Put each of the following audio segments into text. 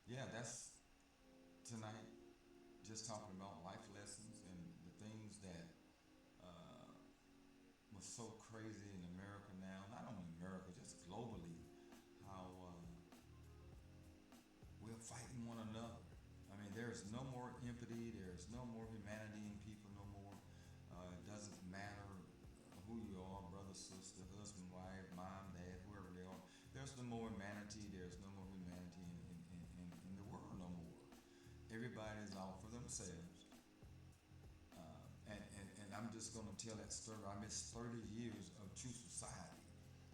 Yeah, that's tonight. Just talking about life lessons and the things that uh, was so crazy in America now. Not only America, just globally. How we're fighting one another. I mean, there's no more empathy. There's no more humanity in people no more. It doesn't matter who you are, brother, sister, husband, wife, mom, dad, whoever they are. There's no more humanity. There's no more humanity in the world no more. Everybody's out for themselves. And I'm just going to tell that story. I missed 30 years of true society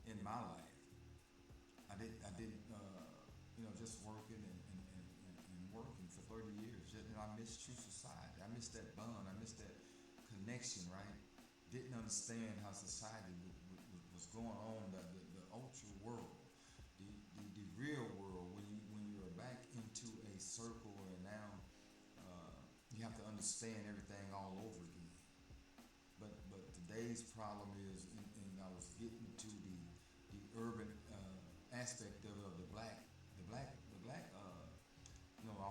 in my life. I didn't, just working and working for 30 years. And I missed true society. I missed that bond. I missed that connection, right? Didn't understand how society was going on, the ultra world, the real world, when you're back into a circle and now you have to understand everything all over again. But today's problem is, and I was getting to the urban aspect of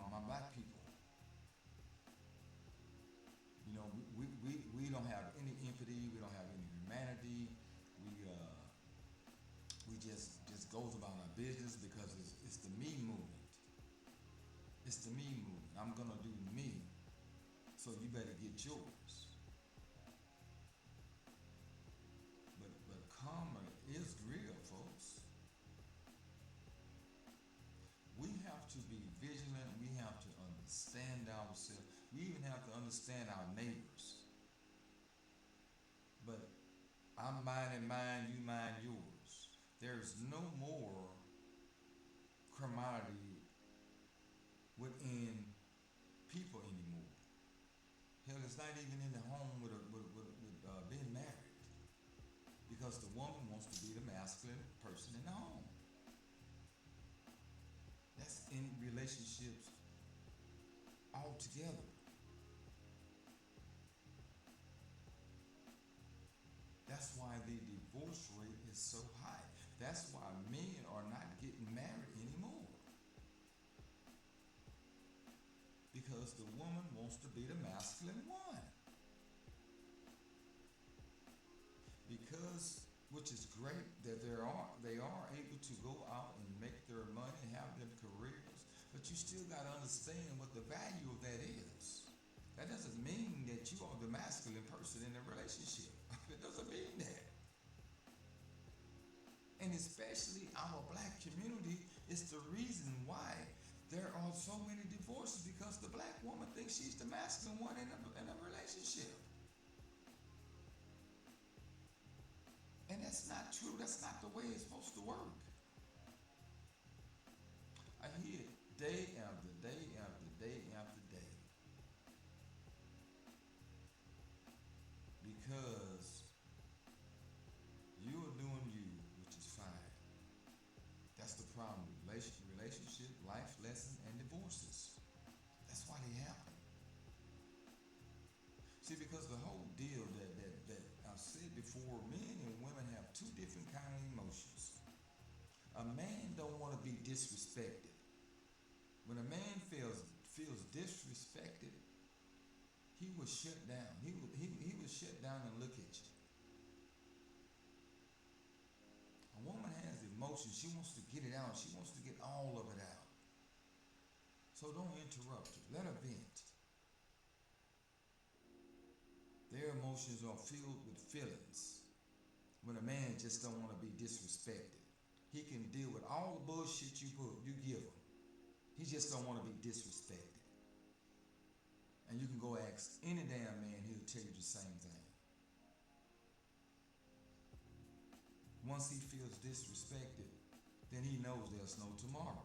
my black people. We don't have any empathy. We don't have any humanity. We we just goes about our business because it's the me movement. It's the me movement. I'm gonna do me, so you better get yours. But karma is real, folks. We have to be vigilant. We have to understand ourselves. We even have to understand our neighbors. But I'm minding mine, you mind yours. There's no more criminality within people anymore. Hell, it's not even in the home with being married because the woman wants to be the masculine person in the home. That's in relationships altogether. That's why the divorce rate is so high. That's why men are not getting married anymore because the woman wants to be the masculine one. Because which is great that they are able to go out and make their money and have their careers, but you still got to understand what the value of that is. That doesn't mean that you are the masculine person in a relationship. It doesn't mean that. And especially our black community is the reason why there are so many divorces because the black woman thinks she's the masculine one in a relationship. And that's not true. That's not the way it's supposed to work. I hear it day after day after day after day because you're doing you, which is fine. That's the problem with relationship, life lessons, and divorces. That's why they happen. See, because the whole deal that I've said before, men and women have two different kind of emotions. A man don't want to be disrespected. When a man feels disrespected, he will shut down. He will shut down and look at you. A woman has emotions. She wants to get it out. She wants to get all of it out. So don't interrupt her. Let her vent. Their emotions are filled with feelings. When a man just don't want to be disrespected, he can deal with all the bullshit you give him. He just don't want to be disrespected. And you can go ask any damn man, he'll tell you the same thing. Once he feels disrespected, then he knows there's no tomorrow.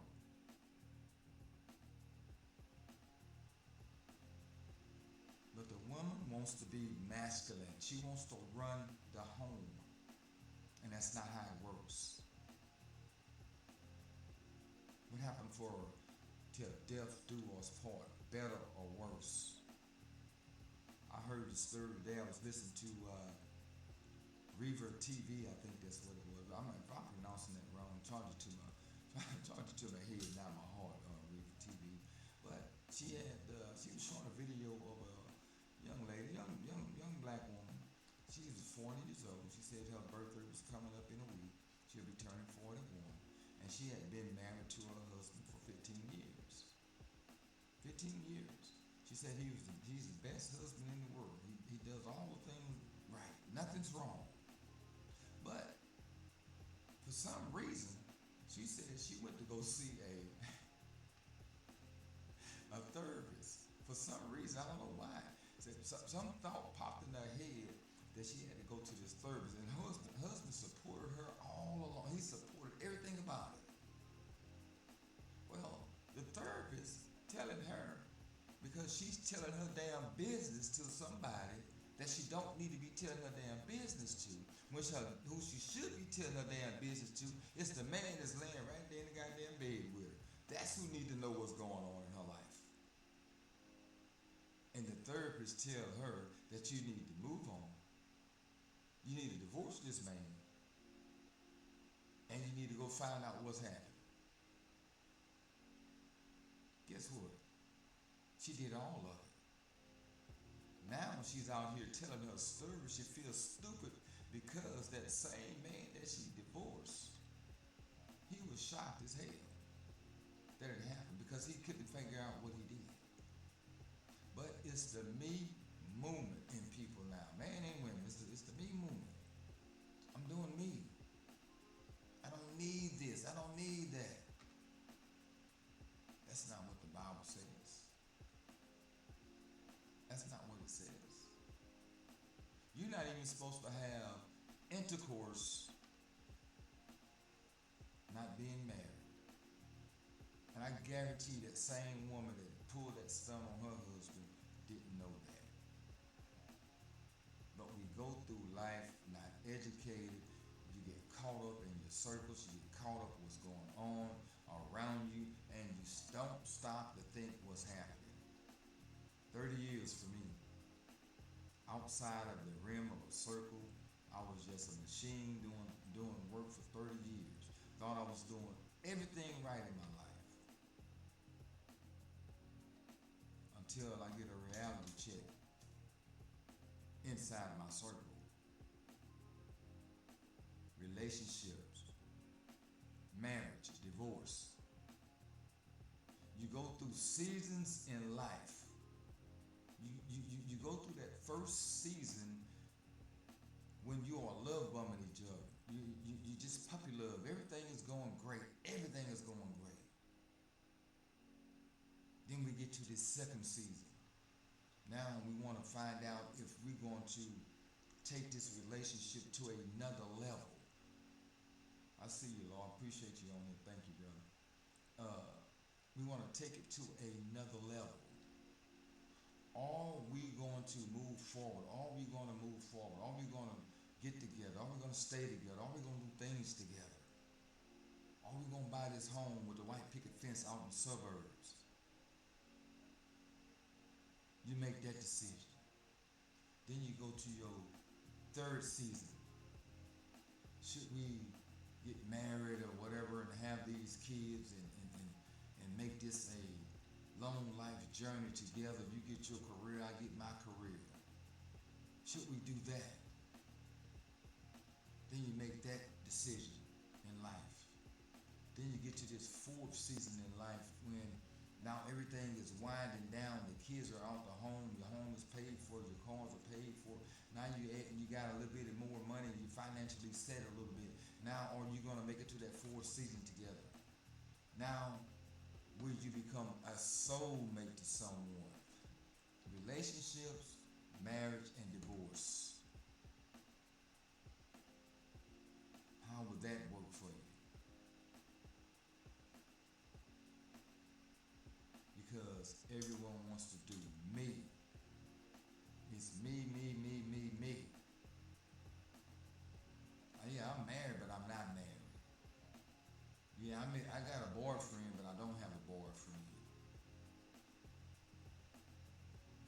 But the woman wants to be masculine. She wants to run the home. And that's not how it works. What happened for her till death do us part, better or worse? I heard the story today. I was listening to Reaver TV. I think that's what it was. If I'm pronouncing that wrong, charge it to my head, not my heart. Reaver TV. She was showing a video of a young lady, young black woman. She was 40 years old. She said her birthday was coming up in a week. She'll be turning 41, and she had been married to her husband for 15 years. 15 years. She said he's the best husband in the world. He does all the things right. Nothing's wrong. But for some reason, she said she went to go see a therapist. For some reason, I don't know why. Said some thought popped in her head that she had to go to this therapist. And her husband supported her all along. He supported everything about it. Well, the therapist telling her, because she's telling her damn business to somebody that she don't need to be telling her damn business to, who she should be telling her damn business to, is the man that's laying right there in the goddamn bed with her. That's who need to know what's going on in her life. And the therapist tell her that you need to move on. You need to divorce this man. And you need to go find out what's happening. Guess what? She did all of it. Now she's out here telling her story. She feels stupid because that same man that she divorced, he was shocked as hell that it happened because he couldn't figure out what he did. But it's the me movement in people now. Man and women, it's the me movement. I'm doing me. I don't need this. I don't need that. That's not what the Bible says. That's not what it says. You're not even supposed to have intercourse not being married. And I guarantee that same woman that pulled that stun on her husband didn't know that. But we go through life not educated. You get caught up in your circles. You get caught up in what's going on around you, and you don't stop to think what's happening. 30 years for me. Outside of the rim of a circle, I was just a machine doing work for 30 years. Thought I was doing everything right in my life. Until I get a reality check inside my circle. Relationships, marriage, divorce. You go through seasons in life. You go through that first season when you are love bombing each other. You just puppy love. Everything is going great. Everything is going great. Then we get to this second season. Now we want to find out if we're going to take this relationship to another level. I see you, Lord. I appreciate you on it. Thank you, brother. We want to take it to another level. Are we going to move forward? Are we going to move forward? Are we going to get together? Are we going to stay together? Are we going to do things together? Are we going to buy this home with the white picket fence out in the suburbs? You make that decision. Then you go to your third season. Should we get married or whatever and have these kids and make this a long life journey together? You get your career, I get my career. Should we do that? Then you make that decision in life. Then you get to this fourth season in life when now everything is winding down. The kids are out the home. Your home is paid for. Your cars are paid for. Now you got a little bit more money. You financially set a little bit. Now are you going to make it to that fourth season together? Now will you become a soulmate to someone? Relationships, marriage, and divorce. How would that work for you? Because everyone wants to do me. It's me, me, me, me, me. Yeah, I'm married, but I'm not married. Yeah, I got a boyfriend, but I don't have a boyfriend.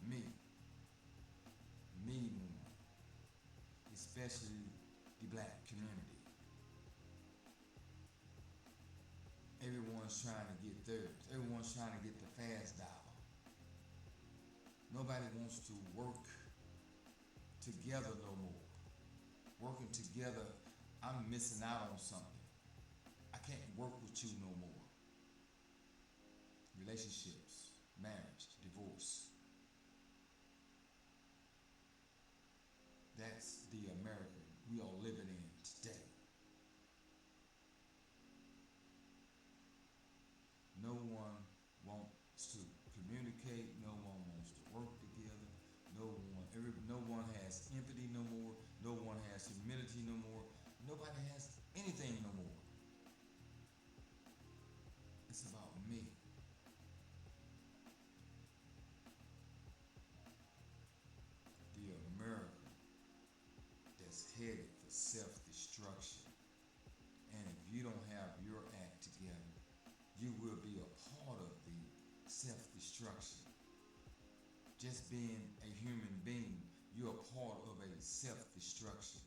Me. Me more. Especially the black community. Everyone's trying to get theirs. Everyone's trying to get the fast dollar. Nobody wants to work together no more. Working together, I'm missing out on something. I can't work with you no more. Relationships, marriage, divorce. That's the America we are living in today. No one wants to communicate. No one wants to work together. No one has empathy no more. No one has humility no more. Nobody has anything no more. It's about me. The America that's headed for self-destruction. And if you don't have your act together, you will be a part of the self-destruction. Just being a human being, you're a part of a self-destruction.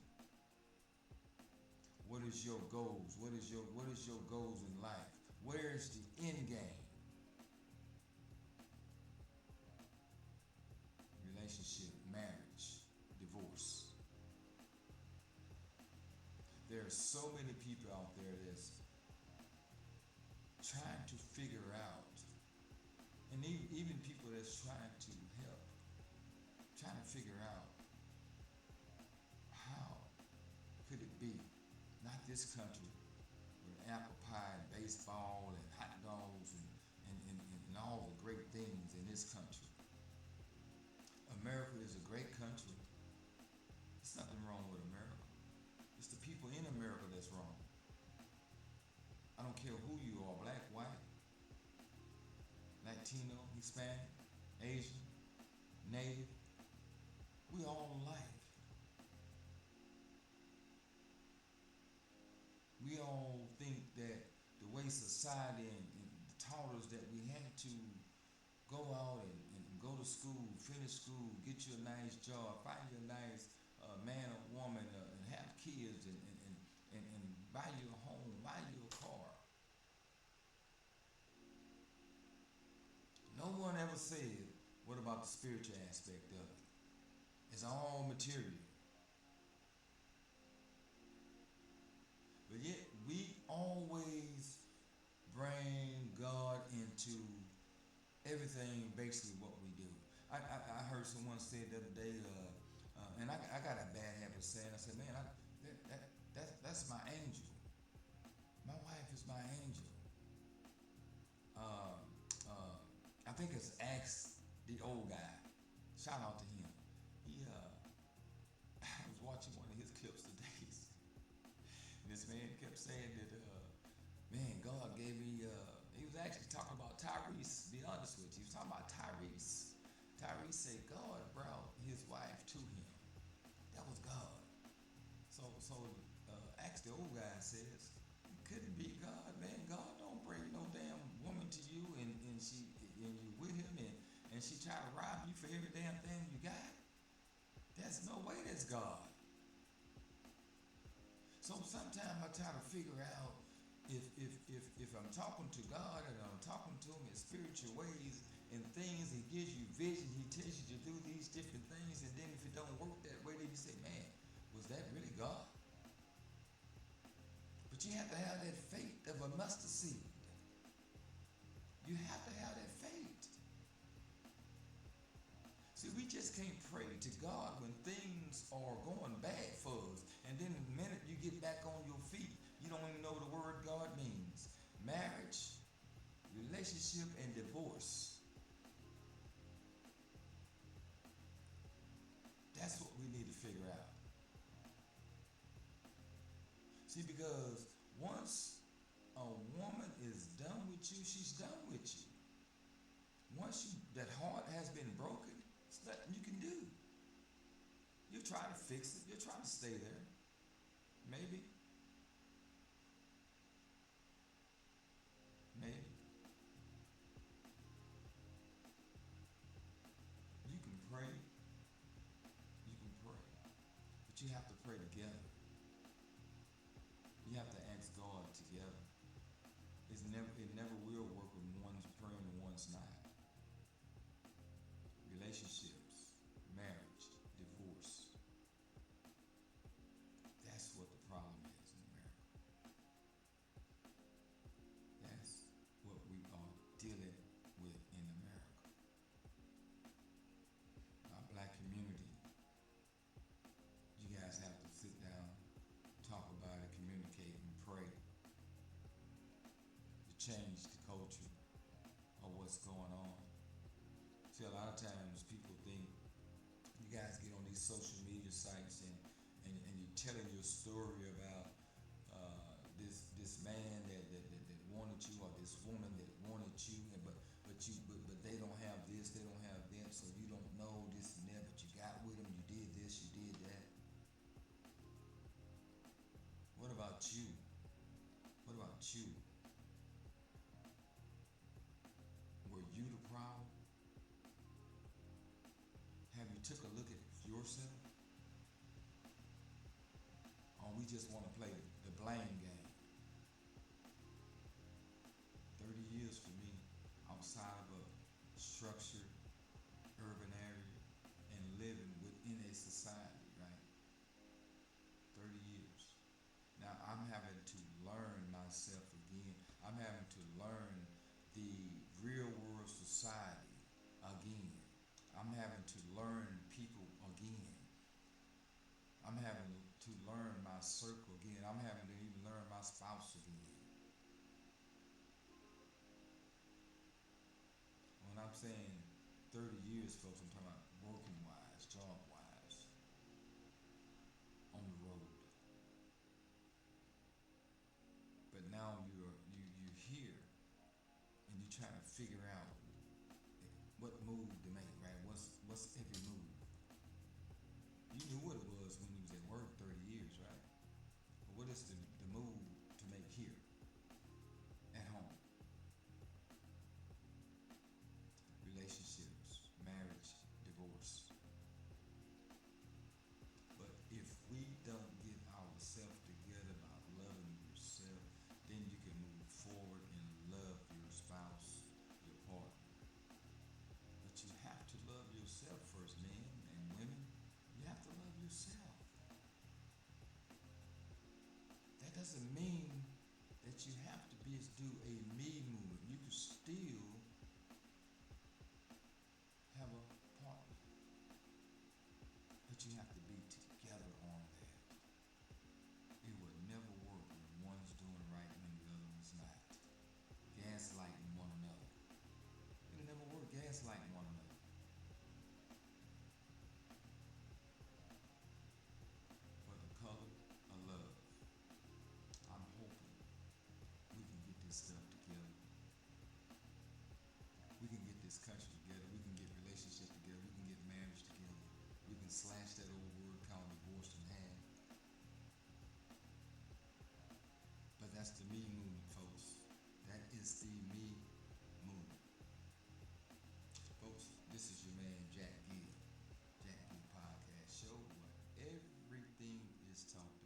What is your goals? What is your goals in life? Where is the end game? Relationship, marriage, divorce. There are so many people out there that's trying to figure out, and even people that's trying to help, trying to figure out how could it be, not this country, with apple pie and baseball and hot dogs and all the great things in this country. America is a great country. There's nothing wrong with America. It's the people in America that's wrong. I don't care who you are, black, white, Latino, Hispanic, Asian, Native. We all alike. We all think that the way society and taught us that we had to go out and go to school, finish school, get you a nice job, find you a nice man or woman, and have kids, and buy you a home, buy you a car. No one ever said, what about the spiritual aspect of it? It's all material. But yet we always bring God into everything, basically what we do. I heard someone say the other day, and I got a bad habit of saying, I said, man, that's my angel. My wife is my angel. Uh, uh, I think it's Axe, the old guy. Shout out to him. I was watching one of his clips today. This man kept saying that, man, God gave me, he was actually talking about Tyrese, to be honest with you. He was talking about Tyrese. Tyrese said God brought his wife to him. That was God. So Ask the old guy says, it couldn't be God, man. God don't bring no damn woman to you and you with him and she try to rob you for every damn thing you got. There's no way that's God. So sometimes I try to figure out if I'm talking to God and I'm talking to him in spiritual ways and things, he gives you vision, he tells you to do these different things, and then if it don't work that way, then you say, man, was that really God? But you have to have that faith of a mustard seed. You have to have that faith. See, we just can't pray to God when things are going bad for us. And then the minute you get back on your feet, you don't even know what the word God means. Marriage, relationship, and divorce. That's what we need to figure out. See, because once a woman is done with you, she's done with you. That heart has been broken, there's nothing you can do. You try to fix it. You're trying to stay there. Maybe. Maybe. You can pray. You can pray. But you have to pray together. You have to ask God together. It never will work when one's praying and one's not. relationships, marriage, divorce. That's what the problem is in America. That's what we are dealing with in America. Our black community, you guys have to sit down, talk about it, communicate, and pray to change the culture of what's going on. See, a lot of times people think you guys get on these social media sites and you're telling your story about this man that wanted you or this woman that wanted you, and but they don't have this, they don't have that, so you don't know this and that, but you got with them, you did this, you did that. What about you? What about you? Were you the problem? Have you took a look at yourself? Or we just want to play the blame game? 30 years for me outside of a structured urban area and living within a society, right? 30 years. Now I'm having to learn myself again. I'm having to learn the real world society again. I'm having to learn people again. I'm having to learn my circle again. I'm having to even learn my spouse again. When I'm saying 30 years, folks, I'm talking about working wise, job wise, on the road. But now you're here and you're trying to figure out what move to make, right? What's every move? You knew what it was when you was at work 30 years, right? But what is the move to make here at home? Relationships, marriage, divorce. But if we don't get ourselves together by loving yourself, then you can move forward and love your spouse, your partner. But you have to love yourself first, men and women. You have to love yourself. That doesn't mean that you have to do a me movement. You can still have a partner, but you have to be together on that. It will never work when one's doing right and the other one's not. Gaslighting one another. It'll never work gaslighting one another. For the color of love, I'm hoping we can get this stuff together. We can get this country together. We can get relationships together. We can get marriage together. We can slash that old word called divorce in half. But that's the me movement, folks. That is the me movement. Folks, this is your man, Jack Gill. Jack Gill Podcast Show, where everything is talked